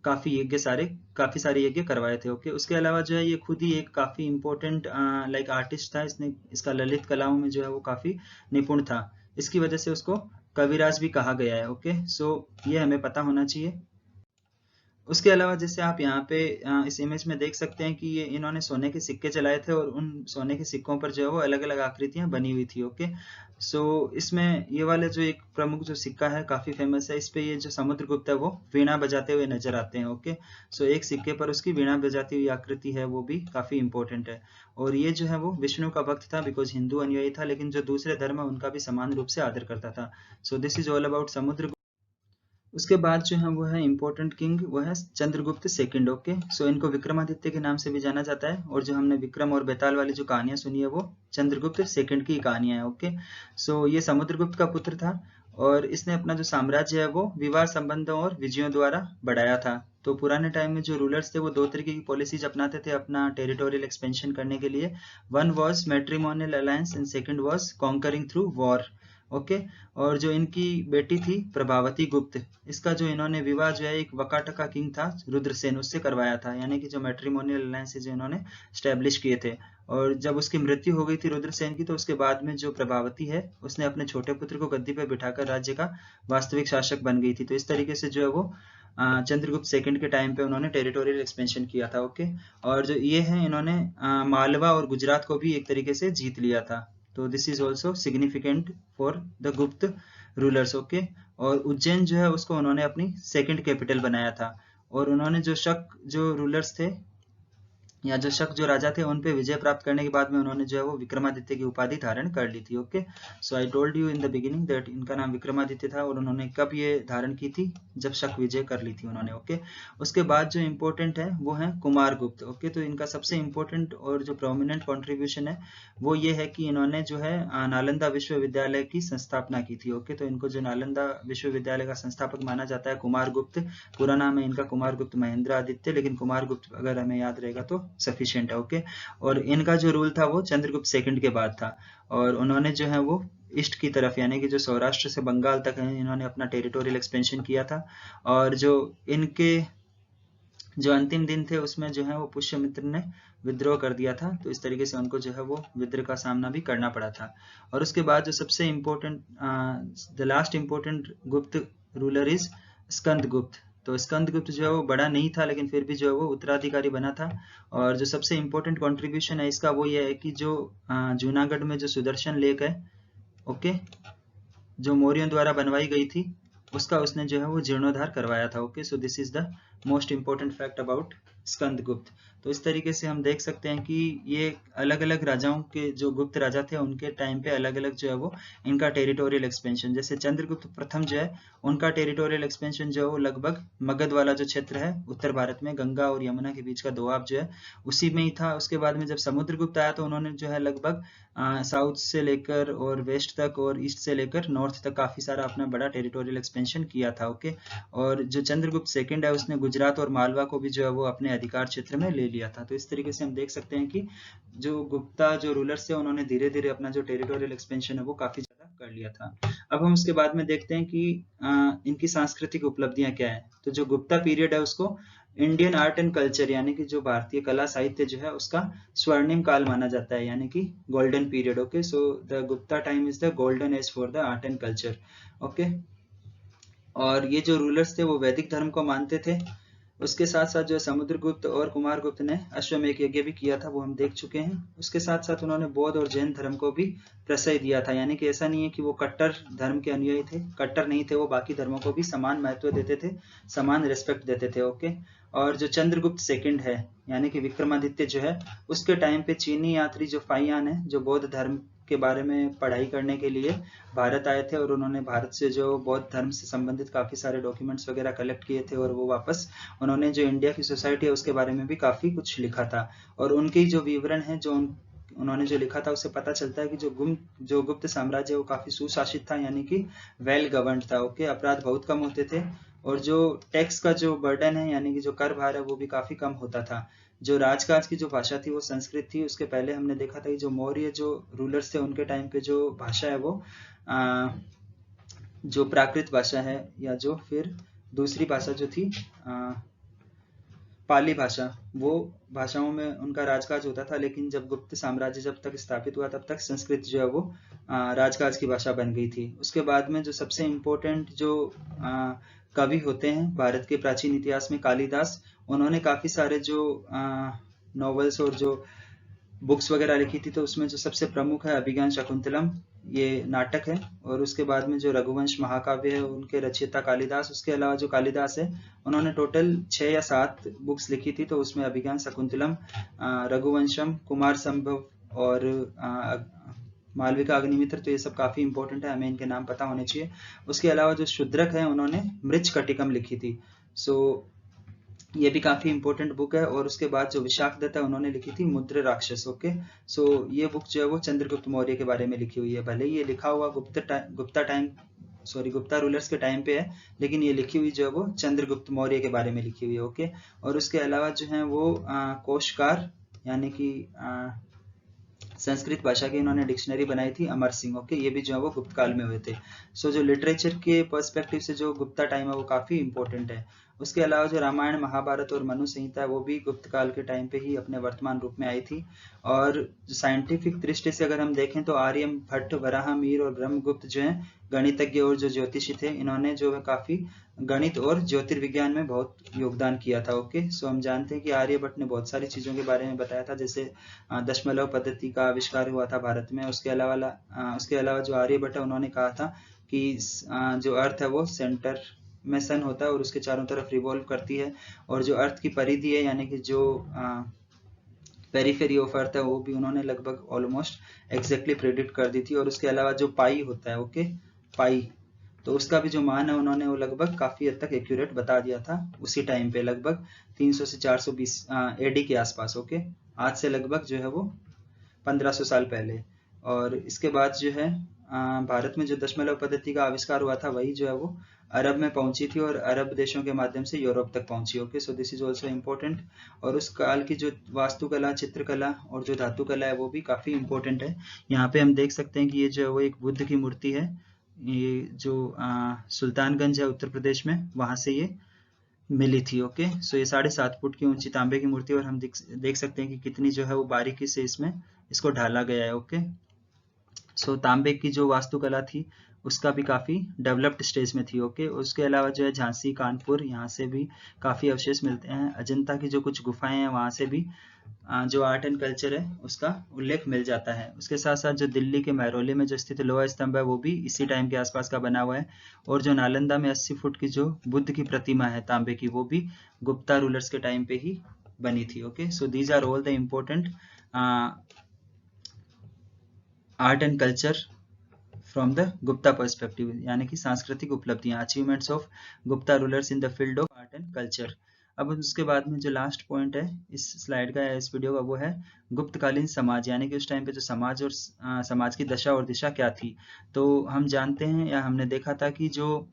S1: काफी सारे यज्ञ करवाए थे। ओके, उसके अलावा जो है ये खुद ही एक काफी इंपॉर्टेंट लाइक आर्टिस्ट था। इसने इसका ललित कलाओं में जो है वो काफी निपुण था। इसकी वजह से उसको कविराज भी कहा गया है। ओके, सो ये हमें पता होना चाहिए। उसके अलावा जैसे आप यहाँ पे इस इमेज में देख सकते हैं कि ये इन्होंने सोने के सिक्के चलाए थे, और उन सोने के सिक्कों पर जो है वो अलग अलग आकृतियां बनी हुई थी। ओके, सो इसमें ये वाले जो एक प्रमुख जो सिक्का है काफी फेमस है, इस पे ये जो समुद्रगुप्त है वो वीणा बजाते हुए नजर आते हैं। ओके, सो एक सिक्के पर उसकी वीणा बजाती हुई आकृति है वो भी काफी इंपॉर्टेंट है। और ये जो है वो विष्णु का भक्त था, बिकॉज हिंदू अनुयायी था, लेकिन जो दूसरे धर्म है उनका भी समान रूप से आदर करता था। सो दिस इज ऑल अबाउट समुद्र। उसके बाद जो है वो है इम्पोर्टेंट किंग, वो है चंद्रगुप्त सेकंड। ओके, सो इनको विक्रमादित्य के नाम से भी जाना जाता है, और जो हमने विक्रम और बेताल वाली जो कहानियां सुनी है वो चंद्रगुप्त सेकंड की कहानियां हैं। ओके, सो ये समुद्रगुप्त का पुत्र था, और इसने अपना जो साम्राज्य है वो विवाह संबंधों और विजयों द्वारा बढ़ाया था। तो पुराने टाइम में जो रूलर्स थे वो दो तरीके की पॉलिसीज अपनाते थे अपना टेरिटोरियल एक्सपेंशन करने के लिए। One was matrimonial alliance and second was conquering through war. Okay, और जो इनकी बेटी थी प्रभावती गुप्त, इसका जो इन्होंने विवाह जो है एक वकाटका किंग था रुद्रसेन उससे करवाया था, यानी कि जो मैट्रिमोनियल अलायंस जो इन्होंने स्टैब्लिश किए थे। और जब उसकी मृत्यु हो गई थी रुद्रसेन की, तो उसके बाद में जो प्रभावती है उसने अपने छोटे पुत्र को गद्दी पर बिठाकर राज्य का वास्तविक शासक बन गई थी। तो इस तरीके से जो है वो चंद्रगुप्त सेकंड के टाइम पे उन्होंने टेरिटोरियल एक्सपेंशन किया था। ओके, और जो ये है इन्होंने मालवा और गुजरात को भी एक तरीके से जीत लिया था। तो this is also significant for the गुप्त रूलर्स। ओके, और उज्जैन जो है उसको उन्होंने अपनी सेकंड कैपिटल बनाया था। और उन्होंने जो शक जो रूलर्स थे या जो शक जो राजा थे उन पे विजय प्राप्त करने के बाद में उन्होंने जो है वो विक्रमादित्य की उपाधि धारण कर ली थी। Okay, so I told you in the beginning that इनका नाम विक्रमादित्य था, और उन्होंने कब ये धारण की थी, जब शक विजय कर ली थी उन्होंने। ओके, उसके बाद जो इम्पोर्टेंट है वो है कुमारगुप्त। ओके, तो इनका सबसे इम्पोर्टेंट और जो प्रोमिनेंट कॉन्ट्रीब्यूशन है वो ये है कि इन्होंने जो है नालंदा विश्वविद्यालय की संस्थापना की थी। ओके, तो इनको जो नालंदा विश्वविद्यालय का संस्थापक माना जाता है कुमारगुप्त। पूरा नाम है इनका कुमारगुप्त महेंद्र आदित्य, लेकिन कुमारगुप्त अगर हमें याद रहेगा तो सफिशिएंट है। ओके, और इनका जो रूल था वो चंद्रगुप्त सेकंड के बाद था, और उन्होंने जो है वो ईस्ट की तरफ यानी कि जो सौराष्ट्र से बंगाल तक है इन्होंने अपना टेरिटोरियल एक्सपेंशन किया था। और जो इनके जो अंतिम दिन थे उसमें जो है वो पुष्यमित्र ने विद्रोह कर दिया था, तो इस तरीके से उनको जो है वो विद्रोह का सामना भी करना पड़ा था। और उसके बाद जो सबसे इम्पोर्टेंट द लास्ट इम्पोर्टेंट गुप्त रूलर इज स्कंदगुप्त। तो स्कंदगुप्त जो है वो बड़ा नहीं था, लेकिन फिर भी जो है वो उत्तराधिकारी बना था। और जो सबसे इम्पोर्टेंट कंट्रीब्यूशन है इसका वो ये है कि जो जूनागढ़ में जो सुदर्शन लेक है, ओके, जो मौर्यों द्वारा बनवाई गई थी उसका उसने जो है वो जीर्णोद्धार करवाया था। Okay, so this is the most important fact about Skandagupta. तो इस तरीके से हम देख सकते हैं कि ये अलग अलग राजाओं के जो गुप्त राजा थे उनके टाइम पे अलग अलग जो है वो इनका टेरिटोरियल एक्सपेंशन, जैसे चंद्रगुप्त प्रथम जो है उनका टेरिटोरियल एक्सपेंशन जो है वो लगभग मगध वाला जो क्षेत्र है उत्तर भारत में गंगा और यमुना के बीच का दोआब जो है उसी में ही था। उसके बाद में जब समुद्रगुप्त आया तो उन्होंने जो है लगभग साउथ से लेकर और वेस्ट तक और ईस्ट से लेकर नॉर्थ तक काफी सारा अपना बड़ा टेरिटोरियल एक्सपेंशन किया था। ओके, और जो चंद्रगुप्त सेकंड है उसने गुजरात और मालवा को भी जो है वो अपने अधिकार क्षेत्र में ले लिया था। तो इस तरीके से हम देख सकते हैं कि जो गुप्ता जो रूलर्स थे उन्होंने धीरे धीरे अपना जो टेरिटोरियल एक्सपेंशन है वो काफी ज्यादा कर लिया था। अब हम उसके बाद में देखते हैं कि इनकी सांस्कृतिक उपलब्धियां क्या है। तो जो गुप्ता पीरियड है उसको इंडियन आर्ट एंड कल्चर यानी कि जो भारतीय कला साहित्य जो है उसका स्वर्णिम काल माना जाता है, यानी कि golden period. Okay, so the Gupta time is the golden age for the art and culture. Okay, और ये जो रूलर्स थे वो वैदिक धर्म को मानते थे। उसके साथ साथ जो समुद्रगुप्त और कुमारगुप्त ने अश्वमेध यज्ञ भी किया था, वो हम देख चुके हैं। उसके साथ साथ उन्होंने बौद्ध और जैन धर्म को भी प्रश्रय दिया था, यानी कि ऐसा नहीं है कि वो कट्टर धर्म के अनुयायी थे, कट्टर नहीं थे, वो बाकी धर्मों को भी समान महत्व देते थे, समान रिस्पेक्ट देते थे। ओके, और जो चंद्रगुप्त सेकंड है यानी कि विक्रमादित्य जो है, उसके टाइम पे चीनी यात्री जो फाइयान है जो बौद्ध धर्म के बारे में पढ़ाई करने के लिए भारत आए थे, और उन्होंने भारत से जो बौद्ध धर्म से संबंधित काफी सारे डॉक्यूमेंट्स वगैरह कलेक्ट किए थे, और वो वापस उन्होंने जो इंडिया की सोसाइटी है उसके बारे में भी काफी कुछ लिखा था। और उनकी जो विवरण है जो उन्होंने जो लिखा था उससे पता चलता है कि जो गुप्त साम्राज्य वो काफी सुशासित था, यानी कि वेल गवर्नड था। ओके, अपराध बहुत कम होते थे, और जो टैक्स का जो बर्डन है यानी कि जो कर भार है वो भी काफी कम होता था। जो राजकाज की जो भाषा थी वो संस्कृत थी। उसके पहले हमने देखा था कि जो मौर्य जो रूलर्स थे उनके टाइम पे जो भाषा है वो जो प्राकृत भाषा है, या जो फिर दूसरी भाषा जो थी पाली भाषा, वो भाषाओं में उनका राजकाज होता था। लेकिन जब गुप्त साम्राज्य जब तक स्थापित हुआ तब तक संस्कृत जो है वो राजकाज की भाषा बन गई थी। उसके बाद में जो सबसे इम्पोर्टेंट जो कवि होते हैं भारत के प्राचीन इतिहास में, कालिदास, उन्होंने काफी सारे जो नॉवेल्स और जो बुक्स वगैरह लिखी थी। तो उसमें जो सबसे प्रमुख है अभिज्ञान शाकुंतलम, ये नाटक है। और उसके बाद में जो रघुवंश महाकाव्य है उनके रचयिता कालिदास। उसके अलावा जो कालिदास है उन्होंने टोटल 6 या 7 बुक्स लिखी थी। तो उसमें अभिज्ञान शाकुंतलम, रघुवंशम, कुमार संभव और मालविका अग्निमित्र, तो ये सब काफी इंपॉर्टेंट है, हमें इनके नाम पता होने चाहिए। उसके अलावा जो शूद्रक है उन्होंने मृच्छकटिकम लिखी थी, सो ये भी काफी इंपॉर्टेंट बुक है। और उसके बाद जो विशाखदत्ता उन्होंने लिखी थी मुद्र राक्षस। ओके, सो ये बुक जो है वो चंद्रगुप्त मौर्य के बारे में लिखी हुई है। भले ही ये लिखा हुआ गुप्ता रूलर्स के टाइम पे है, लेकिन ये लिखी हुई जो है वो चंद्रगुप्त मौर्य के बारे में लिखी हुई है। ओके, और उसके अलावा जो है वो कोशकार यानी कि संस्कृत भाषा की इन्होंने डिक्शनरी बनाई थी, अमर सिंह। ओके, ये भी जो है वो गुप्त काल में हुए थे। सो जो लिटरेचर के पर्सपेक्टिव से जो गुप्ता टाइम है वो काफी इंपॉर्टेंट है। उसके अलावा जो रामायण, महाभारत और मनु संहिता है वो भी गुप्त काल के टाइम पे ही अपने वर्तमान रूप में आई थी। और साइंटिफिक दृष्टि से अगर हम देखें तो आर्यम भट्ट, वराह मीर और ब्रह्मगुप्त जो है गणितज्ञ और जो ज्योतिषी थे, इन्होंने जो है काफी गणित और ज्योतिर्विज्ञान में बहुत योगदान किया था। ओके, सो हम जानते हैं कि आर्यभट्ट ने बहुत सारी चीजों के बारे में बताया था, जैसे दशमलव पद्धति का आविष्कार हुआ था भारत में। उसके अलावा जो आर्यभट्ट है उन्होंने कहा था कि जो अर्थ है वो सेंटर में सन होता है और उसके चारों तरफ रिवॉल्व करती है, और जो अर्थ की परिधि है यानी कि जो पेरिफेरी ऑफ अर्थ है वो भी उन्होंने लगभग ऑलमोस्ट एग्जैक्टली प्रेडिक्ट कर दी थी। और उसके अलावा जो पाई होता है, ओके, पाई, तो उसका भी जो मान है उन्होंने वो लगभग काफी हद तक एक्यूरेट बता दिया था उसी टाइम पे, लगभग 300 से 420 एडी के आसपास। ओके, आज से लगभग जो है वो 1500 साल पहले। और इसके बाद जो है भारत में जो दशमलव पद्धति का आविष्कार हुआ था वही जो है वो अरब में पहुंची थी, और अरब देशों के माध्यम से यूरोप तक पहुंची। Okay, so this is also important. और उस काल की जो वास्तुकला, चित्रकला और जो धातुकला है वो भी काफी इम्पोर्टेंट है। यहाँ पे हम देख सकते हैं कि ये जो है वो एक बुद्ध की मूर्ति है, ये जो सुल्तानगंज है उत्तर प्रदेश में, वहां से ये मिली थी। ओके, सो ये 7.5 फुट की ऊंची तांबे की मूर्ति, और हम देख सकते हैं कि कितनी जो है वो बारीकी से इसको ढाला गया है। ओके, सो तांबे की जो वास्तुकला थी उसका भी काफी डेवलप्ड स्टेज में थी। ओके, उसके अलावा जो है झांसी, कानपुर, यहाँ से भी काफी अवशेष मिलते हैं। अजंता की जो कुछ गुफाएं हैं वहां से भी जो आर्ट एंड कल्चर है उसका उल्लेख मिल जाता है। उसके साथ साथ जो दिल्ली के महरौली में जो स्थित लोहा स्तंभ है वो भी इसी टाइम के आसपास का बना हुआ है। और जो नालंदा में 80 फुट की जो बुद्ध की प्रतिमा है तांबे की, वो भी गुप्ता रूलर्स के टाइम पे ही बनी थी। Okay, so these are all the important art and culture from the Gupta perspective, यानी कि सांस्कृतिक उपलब्धियां, achievements of Gupta rulers in the field of art and culture. अब उसके बाद में जो लास्ट पॉइंट है इस स्लाइड का या इस वीडियो का वो है गुप्तकालीन समाज, यानी कि उस टाइम पे जो समाज और समाज की दशा और दिशा क्या थी। तो हम जानते हैं या हमने देखा था कि जो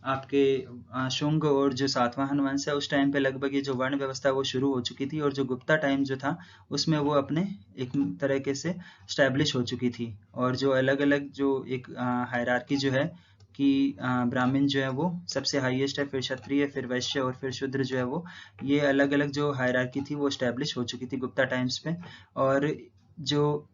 S1: आपके शुंग और जो सातवाहन वंश है उस टाइम पे लगभग ये जो वर्ण व्यवस्था वो शुरू हो चुकी थी, और जो गुप्ता टाइम जो था उसमें वो अपने एक तरीके से स्टैब्लिश हो चुकी थी। और जो अलग अलग जो एक हायरार्की जो है कि ब्राह्मण जो है वो सबसे हाईएस्ट है, फिर क्षत्रिय, फिर वैश्य और फिर शूद्र जो है वो, ये अलग अलग जो हायरार्की थी वो स्टैब्लिश हो चुकी थी गुप्ता टाइम्स पे। और जो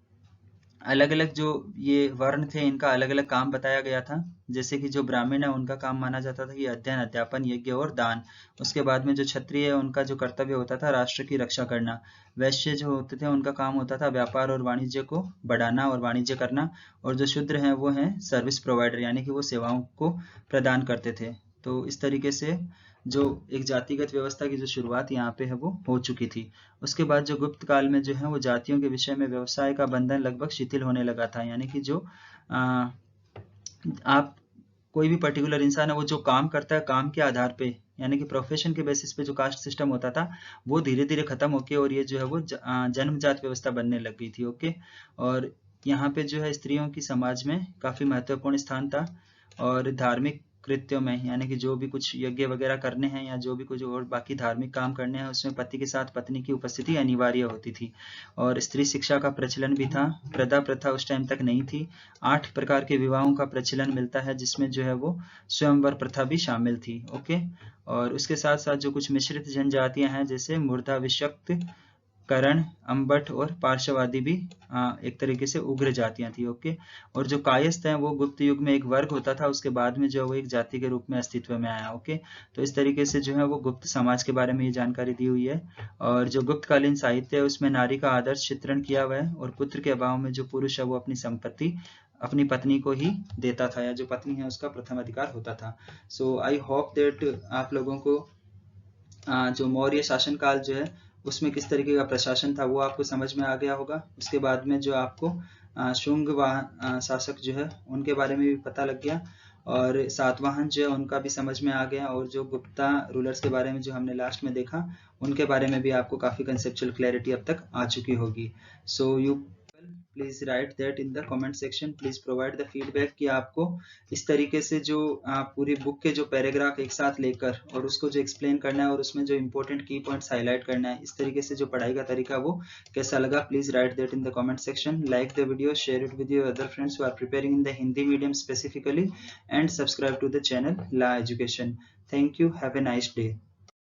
S1: अलग अलग जो ये वर्ण थे इनका अलग अलग काम बताया गया था। जैसे कि जो ब्राह्मण है उनका काम माना जाता था कि अध्ययन, अध्यापन, यज्ञ और दान। उसके बाद में जो क्षत्रिय है उनका जो कर्तव्य होता था राष्ट्र की रक्षा करना। वैश्य जो होते थे उनका काम होता था व्यापार और वाणिज्य को बढ़ाना और वाणिज्य करना। और जो शूद्र हैं वो हैं सर्विस प्रोवाइडर, यानी कि वो सेवाओं को प्रदान करते थे। तो इस तरीके से जो एक जातिगत व्यवस्था की जो शुरुआत यहाँ पे है वो हो चुकी थी। उसके बाद जो गुप्त काल में जो है वो जातियों के विषय में व्यवसाय का बंधन लगभग शिथिल होने लगा था, यानी कि जो आ, आप कोई भी पर्टिकुलर इंसान है वो जो काम करता है काम के आधार पे, यानी कि प्रोफेशन के बेसिस पे जो कास्ट सिस्टम होता था वो धीरे धीरे खत्म होके और ये जो है वो जन्मजात व्यवस्था बनने लग गई थी। ओके। और यहाँ पे जो है स्त्रियों की समाज में काफी महत्वपूर्ण स्थान था। और धार्मिक कृत्यों में, यानी कि जो भी कुछ यज्ञ वगैरह करने हैं या जो भी कुछ और बाकी धार्मिक काम करने हैं उसमें पति के साथ पत्नी की उपस्थिति अनिवार्य होती थी। और स्त्री शिक्षा का प्रचलन भी था। प्रदा प्रथा उस टाइम तक नहीं थी। 8 प्रकार के विवाहों का प्रचलन मिलता है जिसमें जो है वो स्वयंवर प्रथा भी शामिल थी। ओके। और उसके साथ साथ जो कुछ मिश्रित जनजातियां हैं जैसे मूर्धाभिषक्त, करण, अम्बट और पार्श्ववादी भी एक तरीके से उग्र जातियां थी। ओके। और जो कायस्थ हैं वो गुप्त युग में एक वर्ग होता था, उसके बाद में जो है वो एक जाति के रूप में अस्तित्व में आया। ओके। तो इस तरीके से जो है वो गुप्त समाज के बारे में ये जानकारी दी हुई है। और जो गुप्तकालीन साहित्य है उसमें नारी का आदर्श चित्रण किया हुआ है, और पुत्र के अभाव में जो पुरुष है वो अपनी संपत्ति अपनी पत्नी को ही देता था, या जो पत्नी है उसका प्रथम अधिकार होता था। सो आई होप दैट आप लोगों को जो मौर्य शासनकाल जो है उसमें किस तरीके का प्रशासन था वो आपको समझ में आ गया होगा। उसके बाद में जो आपको शुंग शासक जो है उनके बारे में भी पता लग गया, और सातवाहन जो है उनका भी समझ में आ गया, और जो गुप्ता रूलर्स के बारे में जो हमने लास्ट में देखा उनके बारे में भी आपको काफी कंसेप्चुअल क्लैरिटी अब तक आ चुकी होगी। So you please write that in the comment section, please provide the feedback कि आपको इस तरीके से जो पूरी बुक के जो पैराग्राफ एक साथ लेकर और उसको जो एक्सप्लेन करना है और उसमें जो इंपॉर्टेंट की पॉइंट्स हाईलाइट करना है, इस तरीके से जो पढ़ाई का तरीका वो कैसा लगा, please write that in the comment section. Like the video, share it with your other friends who are preparing in the Hindi medium specifically, and subscribe to the channel la education. Thank you, have a nice day.